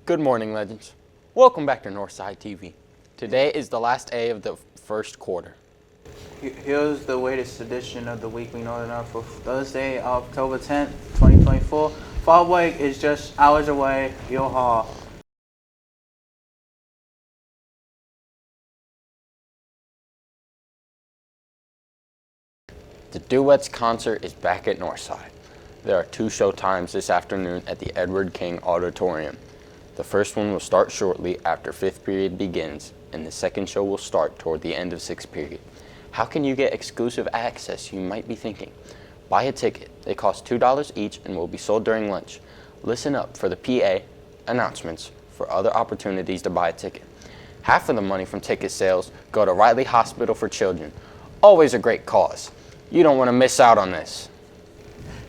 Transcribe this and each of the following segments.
Good morning, Legends. Welcome back to Northside TV. Today is the last day of the first quarter. Here's the latest edition of the Weekly Northern Up for Thursday, October 10th, 2024. Fall break is just hours away. Yo-ha. The Duets concert is back at Northside. There are two show times this afternoon at the Edward King Auditorium. The first one will start shortly after 5th period begins, and the second show will start toward the end of 6th period. How can you get exclusive access, you might be thinking? Buy a ticket. They cost $2 each and will be sold during lunch. Listen up for the PA announcements for other opportunities to buy a ticket. Half of the money from ticket sales go to Riley Hospital for Children. Always a great cause. You don't want to miss out on this.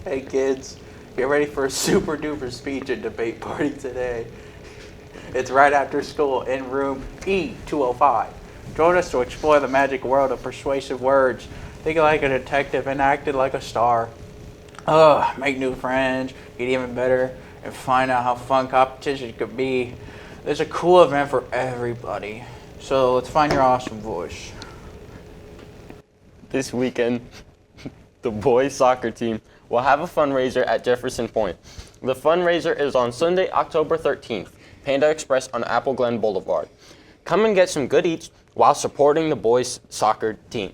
Hey kids, get ready for a super duper speech and debate party today. It's right after school in room E205. Join us to explore the magic world of persuasive words. Think like a detective and acted like a star. Make new friends, get even better, and find out how fun competition could be. There's a cool event for everybody. So let's find your awesome voice. This weekend, the boys soccer team will have a fundraiser at Jefferson Point. The fundraiser is on Sunday, October 13th, Panda Express on Apple Glen Boulevard. Come and get some good eats while supporting the boys soccer team.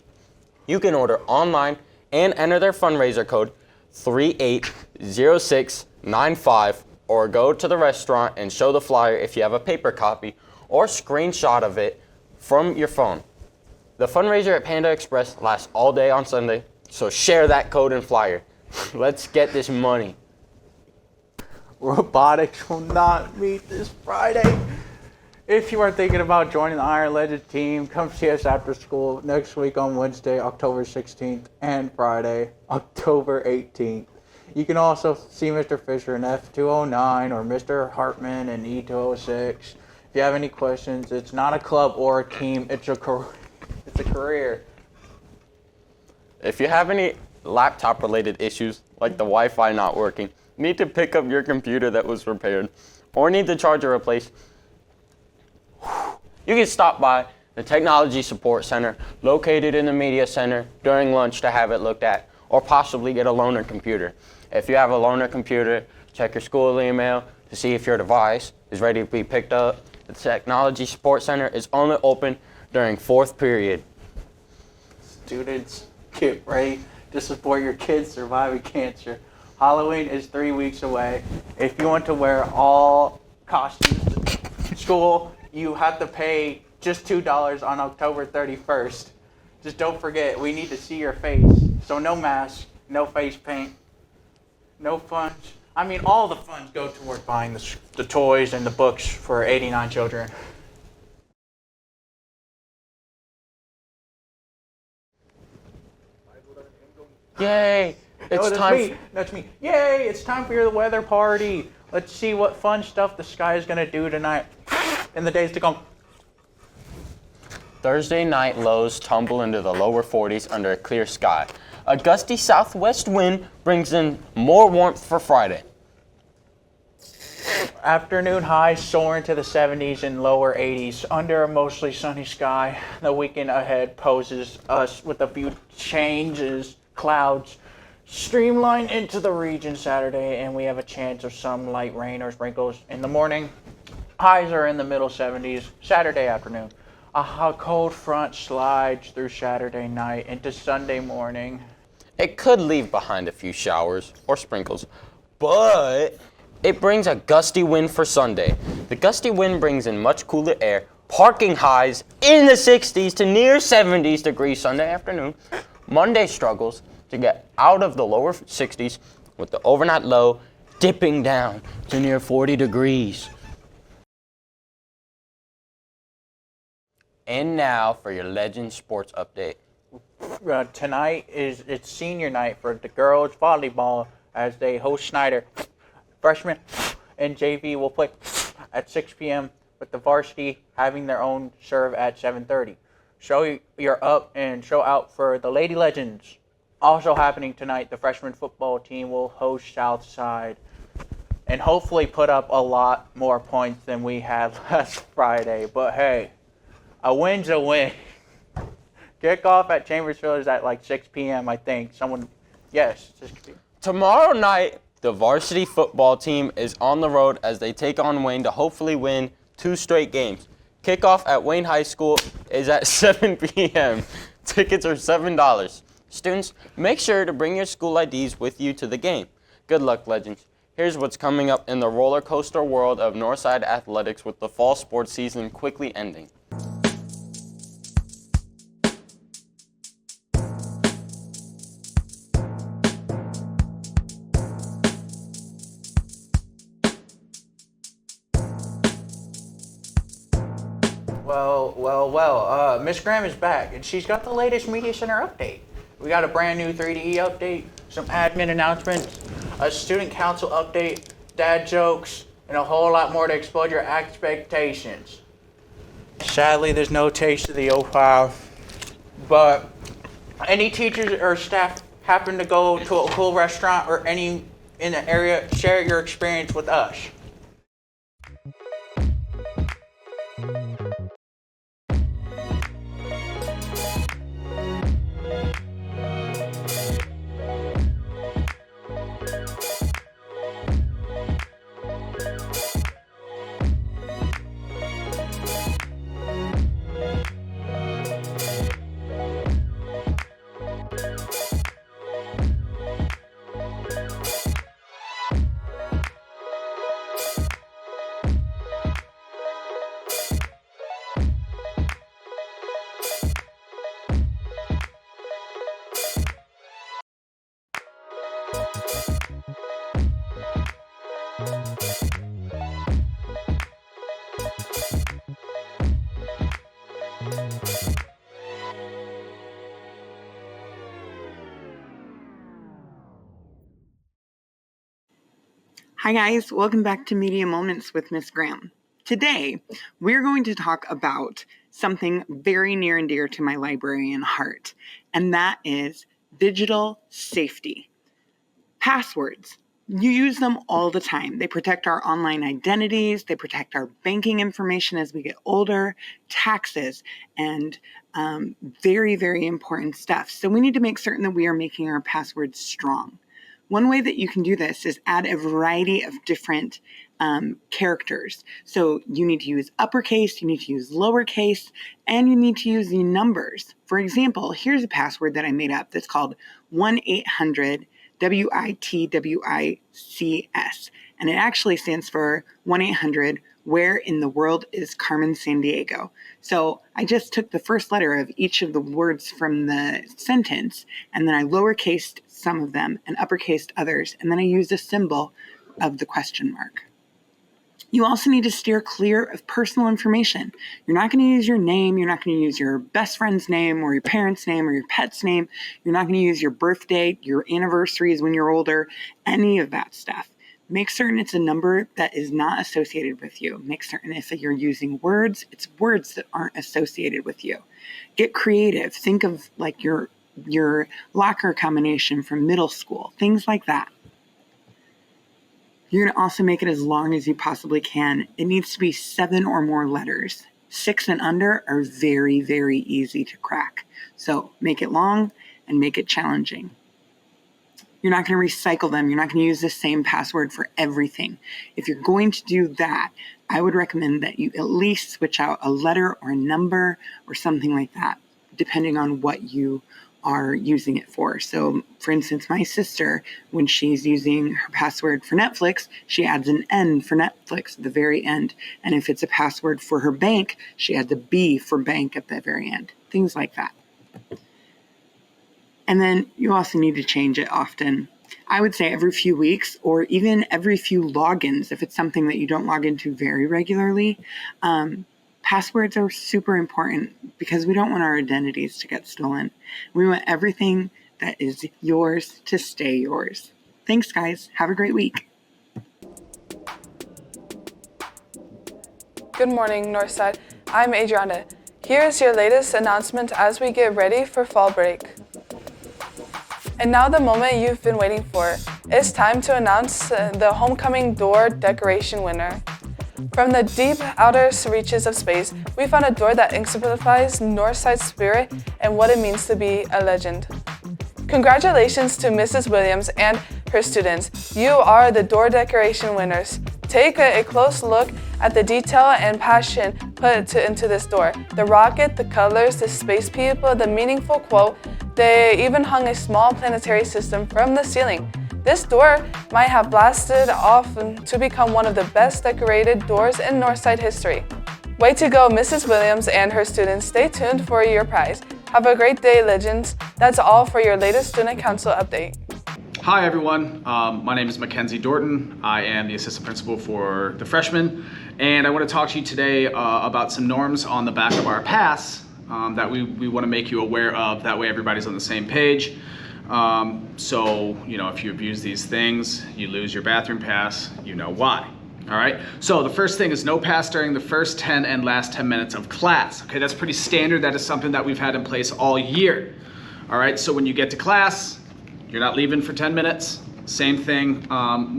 You can order online and enter their fundraiser code 380695 or go to the restaurant and show the flyer if you have a paper copy or screenshot of it from your phone. The fundraiser at Panda Express lasts all day on Sunday, so share that code and flyer. Let's get this money. Robotics will not meet this Friday. If you are thinking about joining the Iron Legend team, come see us after school next week on Wednesday, October 16th, and Friday, October 18th. You can also see Mr. Fisher in F209 or Mr. Hartman in E206. If you have any questions, it's not a club or a team, it's a career. If you have any laptop-related issues, like the Wi-Fi not working, need to pick up your computer that was repaired, or need the charger replaced, you can stop by the Technology Support Center located in the Media Center during lunch to have it looked at, or possibly get a loaner computer. If you have a loaner computer, check your school email to see if your device is ready to be picked up. The Technology Support Center is only open during 4th period. Students, get ready to support your kids surviving cancer. Halloween is 3 weeks away. If you want to wear all costumes to school, you have to pay just $2 on October 31st. Just don't forget, we need to see your face. So no mask, no face paint, no funds. I mean, all the funds go toward buying the toys and the books for 89 children. Yay! It's time. That's me. Yay! It's time for your weather party. Let's see what fun stuff the sky is gonna do tonight in the days to come. Thursday night lows tumble into the lower 40s under a clear sky. A gusty southwest wind brings in more warmth for Friday. Afternoon highs soar into the 70s and lower 80s under a mostly sunny sky. The weekend ahead poses us with a few changes. Clouds streamline into the region Saturday, and we have a chance of some light rain or sprinkles in the morning. Highs are in the middle 70s Saturday afternoon. A cold front slides through Saturday night into Sunday morning. It could leave behind a few showers or sprinkles, but it brings a gusty wind for Sunday. The gusty wind brings in much cooler air, parking highs in the 60s to near 70s degrees Sunday afternoon. Monday struggles to get out of the lower 60s with the overnight low dipping down to near 40 degrees. And now for your Legend Sports Update. Tonight it's senior night for the girls volleyball as they host Snyder. Freshmen and JV will play at 6 p.m. with the varsity having their own serve at 7:30. Show you're up and show out for the Lady Legends. Also happening tonight, the freshman football team will host Southside. and hopefully put up a lot more points than we had last Friday. But hey, a win's a win. Kickoff at Chambersville is at like 6 p.m. I think. Yes, 6 p.m. Tomorrow night, the varsity football team is on the road as they take on Wayne to hopefully win 2 straight games. Kickoff at Wayne High School is at 7 p.m. Tickets are $7. Students, make sure to bring your school IDs with you to the game. Good luck, Legends. Here's what's coming up in the roller coaster world of Northside athletics with the fall sports season quickly ending. Well, Miss Graham is back, and she's got the latest Media Center update. We got a brand new 3D update, some admin announcements, a student council update, dad jokes, and a whole lot more to explode your expectations. Sadly, there's no taste of the 05, but any teachers or staff happen to go to a cool restaurant or any in the area, share your experience with us. Hi guys, welcome back to Media Moments with Miss Graham. Today, we're going to talk about something very near and dear to my librarian heart, and that is digital safety. Passwords. You use them all the time. They protect our online identities, they protect our banking information as we get older, taxes, and very, very important stuff. So we need to make certain that we are making our passwords strong. One way that you can do this is add a variety of different characters. So you need to use uppercase, you need to use lowercase, and you need to use the numbers. For example, here's a password that I made up that's called 1-800-WITWICS. And it actually stands for 1-800, where in the world is Carmen Sandiego? So I just took the first letter of each of the words from the sentence, and then I lowercased some of them and uppercased others, and then I used a symbol of the question mark. You also need to steer clear of personal information. You're not going to use your name, you're not going to use your best friend's name or your parents' name or your pet's name, you're not going to use your birth date, your anniversaries when you're older, any of that stuff. Make certain it's a number that is not associated with you. Make certain if you're using words, it's words that aren't associated with you. Get creative. Think of like your locker combination from middle school, things like that. You're going to also make it as long as you possibly can. It needs to be 7 or more letters. 6 and under are very, very easy to crack. So make it long and make it challenging. You're not going to recycle them. You're not going to use the same password for everything. If you're going to do that, I would recommend that you at least switch out a letter or a number or something like that, depending on what you are using it for. So, for instance, my sister, when she's using her password for Netflix, she adds an N for Netflix at the very end. And if it's a password for her bank, she adds a B for bank at the very end. Things like that. And then you also need to change it often. I would say every few weeks or even every few logins if it's something that you don't log into very regularly. Passwords are super important because we don't want our identities to get stolen. We want everything that is yours to stay yours. Thanks, guys. Have a great week. Good morning, Northside. I'm Adriana. Here is your latest announcement as we get ready for fall break. And now the moment you've been waiting for. It's time to announce the homecoming door decoration winner. From the deep outer reaches of space, we found a door that exemplifies Northside's spirit and what it means to be a legend. Congratulations to Mrs. Williams and her students. You are the door decoration winners. Take a close look at the detail and passion put into this door. The rocket, the colors, the space people, the meaningful quote. They even hung a small planetary system from the ceiling. This door might have blasted off to become one of the best decorated doors in Northside history. Way to go, Mrs. Williams and her students. Stay tuned for your prize. Have a great day, Legends. That's all for your latest Student Council update. Hi everyone, my name is Mackenzie Dorton. I am the assistant principal for the freshmen, and I want to talk to you today about some norms on the back of our pass that we want to make you aware of. That way everybody's on the same page. So, if you abuse these things, you lose your bathroom pass, you know why. All right, so the first thing is no pass during the first 10 and last 10 minutes of class. Okay, that's pretty standard. That is something that we've had in place all year. All right, so when you get to class, you're not leaving for 10 minutes. Same thing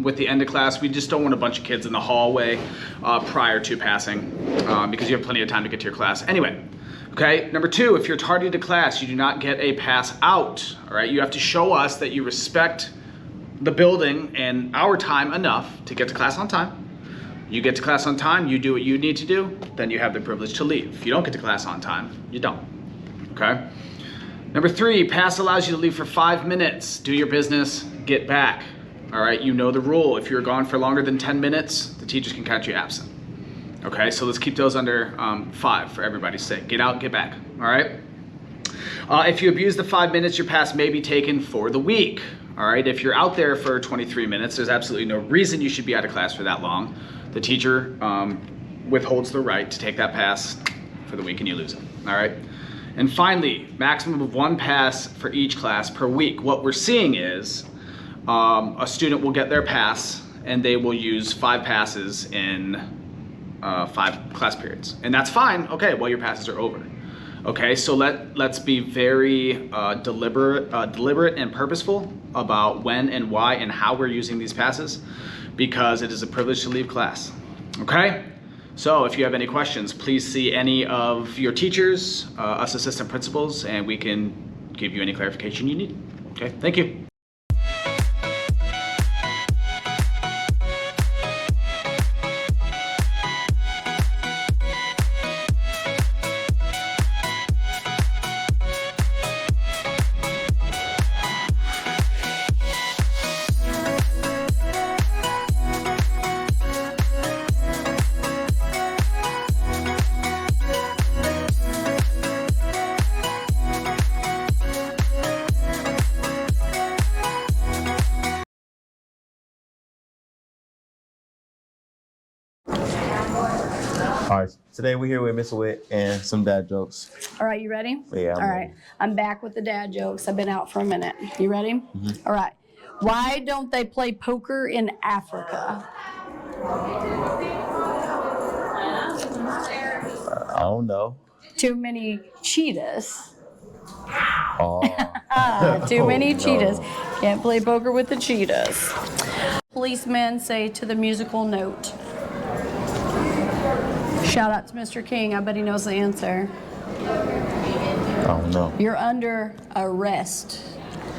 with the end of class. We just don't want a bunch of kids in the hallway prior to passing because you have plenty of time to get to your class. Anyway, okay, number two, if you're tardy to class, you do not get a pass out. All right, you have to show us that you respect the building and our time enough to get to class on time. You get to class on time, you do what you need to do, then you have the privilege to leave. If you don't get to class on time, you don't, okay? Number three, pass allows you to leave for 5 minutes. Do your business, get back. All right, you know the rule. If you're gone for longer than 10 minutes, the teachers can catch you absent. Okay, so let's keep those under 5 for everybody's sake. Get out, get back, all right? If you abuse the 5 minutes, your pass may be taken for the week. All right, if you're out there for 23 minutes, there's absolutely no reason you should be out of class for that long. The teacher withholds the right to take that pass for the week and you lose it, all right? And finally, maximum of 1 pass for each class per week. What we're seeing is a student will get their pass and they will use 5 passes in 5 class periods. And that's fine, okay, well your passes are over. Okay, so let's be very deliberate and purposeful about when and why and how we're using these passes, because it is a privilege to leave class, okay? So if you have any questions, please see any of your teachers, us assistant principals, and we can give you any clarification you need. Okay, thank you. All right, today we're here with Miss Witt and some dad jokes. All right, you ready? Yeah, I'm All ready. right, I'm back with the dad jokes. I've been out for a minute. You ready? Mm-hmm. All right. Why don't they play poker in Africa? I don't know. Too many cheetahs. Oh, Too many no. cheetahs. Can't play poker with the cheetahs. Policemen say to the musical note. Shout out to Mr. King. I bet he knows the answer. I don't know. You're under arrest.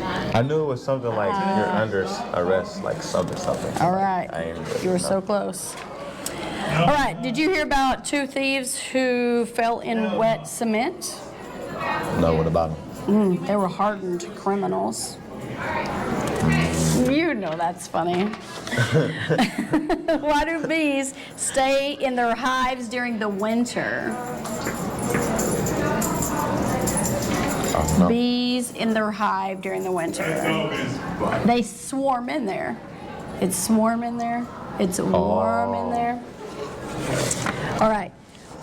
I knew it was something like you're under arrest, like something. All right. I ain't really You were know. so close. All right. Did you hear about 2 thieves who fell in wet cement? No, what about him? They were hardened criminals. You know that's funny. Why do bees stay in their hives during the winter? I don't know. Bees in their hive during the winter. They swarm in there. It's warm in there. It's warm in there. All right.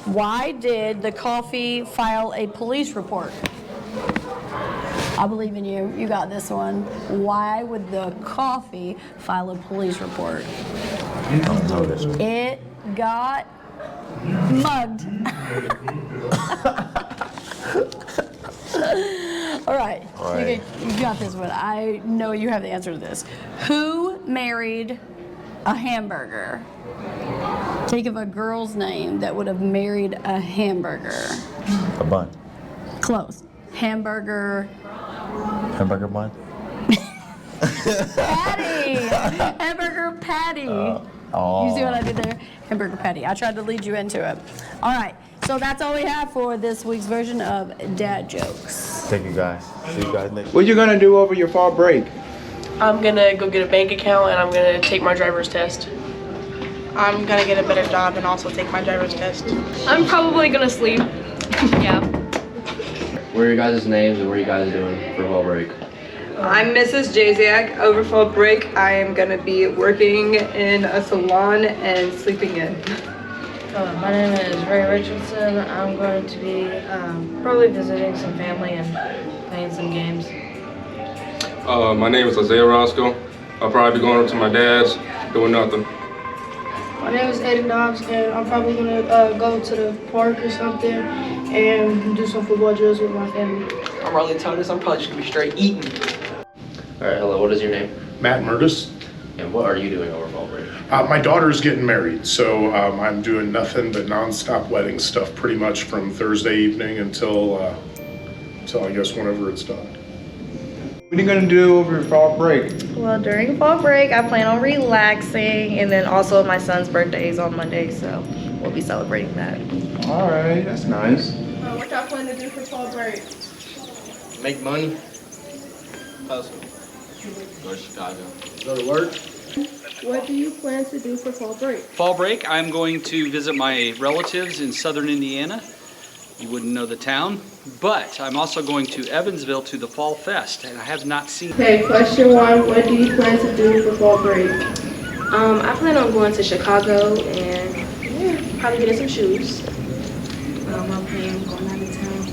Why did the coffee file a police report? I believe in you. You got this one. Why would the coffee file a police report? I don't know this one. It got mugged. All right. All right. You got this one. I know you have the answer to this. Who married a hamburger? Think of a girl's name that would have married a hamburger. A bun. Close. Hamburger. Hamburger bun. Patty. Hamburger patty. You see what I did there? Hamburger patty. I tried to lead you into it. All right. So that's all we have for this week's version of Dad Jokes. Thank you guys. See you guys next week. What you gonna do over your fall break? I'm gonna go get a bank account and I'm gonna take my driver's test. I'm gonna get a better job and also take my driver's test. I'm probably gonna sleep. Yeah. What are your guys' names and what are you guys doing for fall break? I'm Mrs. Jasiak. Over fall break, I am gonna be working in a salon and sleeping in. My name is Ray Richardson. I'm going to be probably visiting some family and playing some games. My name is Isaiah Roscoe. I'll probably be going up to my dad's, doing nothing. My name is Aiden Dobbs, and I'm probably gonna go to the park or something and do some football drills with my family. I'm Riley Tonis. I'm probably just gonna be straight eating. All right, hello, what is your name? Matt Murtis. And what are you doing over fall break? My daughter's getting married, so I'm doing nothing but nonstop wedding stuff pretty much from Thursday evening until I guess whenever it's done. What are you gonna do over your fall break? Well, during fall break, I plan on relaxing, and then also my son's birthday is on Monday, so we'll be celebrating that. All right, that's nice. What y'all plan to do for fall break? Make money. Hustle. Go to Chicago. Go to work. What do you plan to do for fall break? Fall break, I'm going to visit my relatives in southern Indiana. You wouldn't know the town, but I'm also going to Evansville to the Fall Fest, and I have not seen. Okay, question 1. What do you plan to do for fall break? I plan on going to Chicago and probably getting some shoes. I'm planning on going out of town,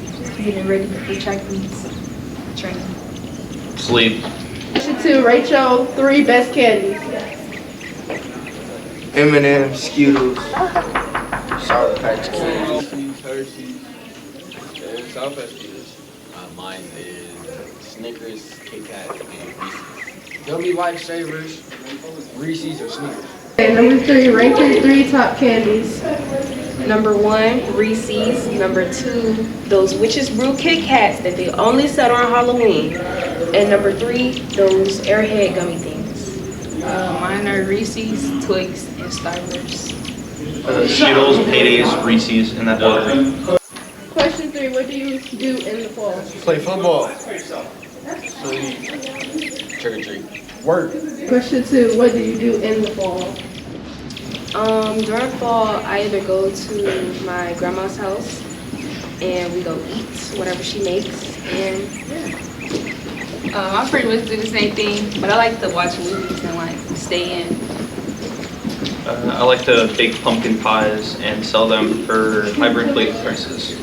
getting ready for track meets, training. Sleep. Question 2. Rate your 3 best candies. M&M's, Skittles, Sour Patch Kids. Hershey's, and Southwest. Mine is Snickers, Kit Kat, and Reese's. Gummy Lifesavers, Reese's, or Snickers. Okay, number 3. Rank your 3 top candies. Number 1, Reese's. Number 2, those Witch's Brew Kit Kats that they only sell on Halloween. And number 3, those Airhead gummy things. Mine are Reese's, Twix, and Starburst. Skittles, Paydays, Reese's, and that order. Question 3. What do you do in the fall? Play football. Sleep. Trick or treat. Work. Question 2. What do you do in the fall? During fall, I either go to my grandma's house and we go eat whatever she makes, and I pretty much do the same thing, but I like to watch movies and like stay in. I like to bake pumpkin pies and sell them for hyperinflated prices.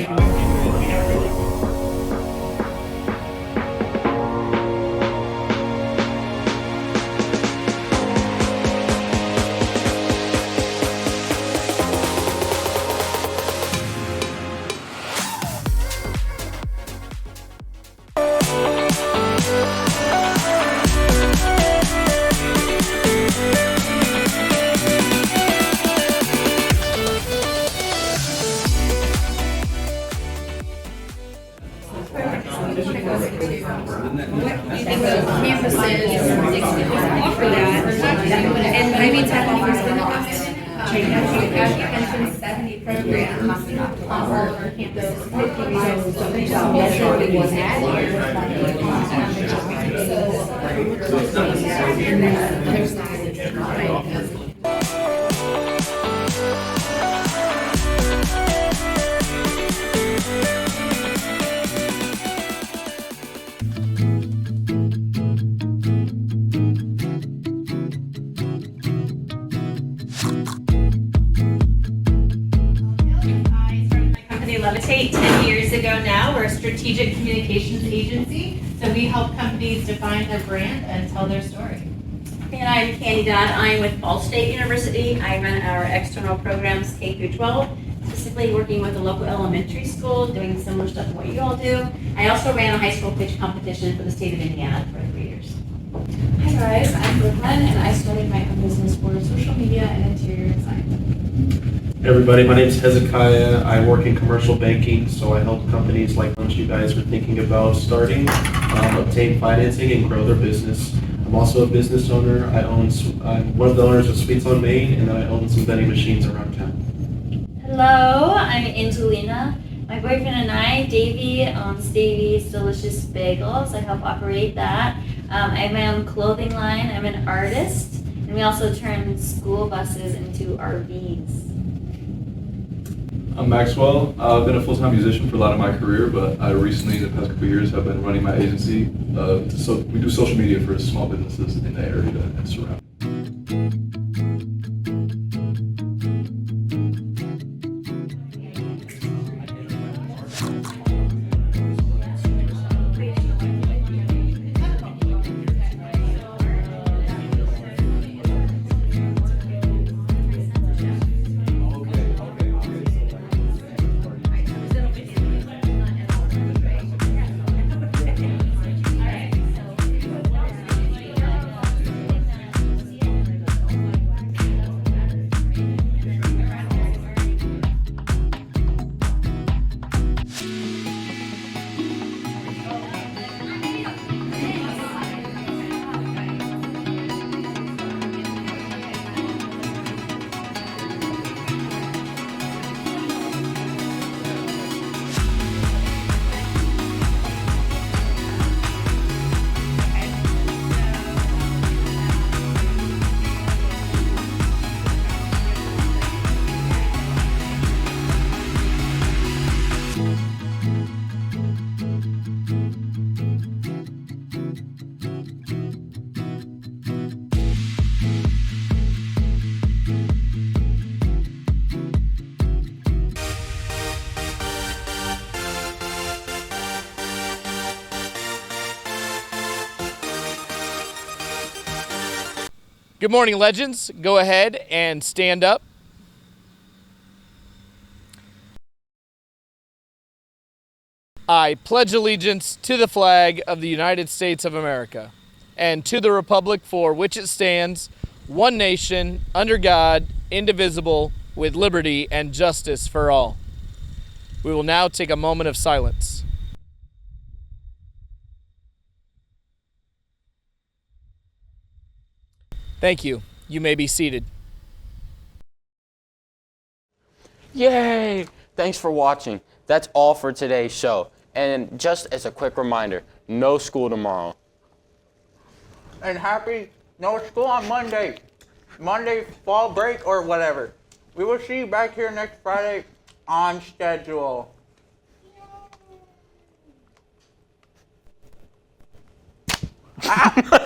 Programs. Levitate 10 years ago now. We're a strategic communications agency, so we help companies define their brand and tell their story. And I'm Candy Dodd. I'm with Ball State University. I run our external programs K through 12, specifically working with a local elementary school, doing similar stuff to what you all do. I also ran a high school pitch competition for the state of Indiana for 3 years. Hi guys, I'm Brooklyn and I started my own business for social media and interior design. Hey everybody, my name is Hezekiah. I work in commercial banking, so I help companies like ones you guys are thinking about starting, obtain financing and grow their business. I'm also a business owner. I'm one of the owners of Sweets on Main, and then I own some vending machines around town. Hello, I'm Angelina. My boyfriend and I, Davey, owns Davey's Delicious Bagels. I help operate that. I have my own clothing line. I'm an artist, and we also turn school buses into RVs. I'm Maxwell. I've been a full-time musician for a lot of my career, but I recently, in the past couple of years, have been running my agency. So we do social media for small businesses in the area and surround. Good morning, legends. Go ahead and stand up. I pledge allegiance to the flag of the United States of America and to the republic for which it stands, one nation, under God, indivisible, with liberty and justice for all. We will now take a moment of silence. Thank you. You may be seated. Yay! Thanks for watching. That's all for today's show. And just as a quick reminder, no school tomorrow. And no school on Monday. Monday, fall break or whatever. We will see you back here next Friday on schedule. Ah!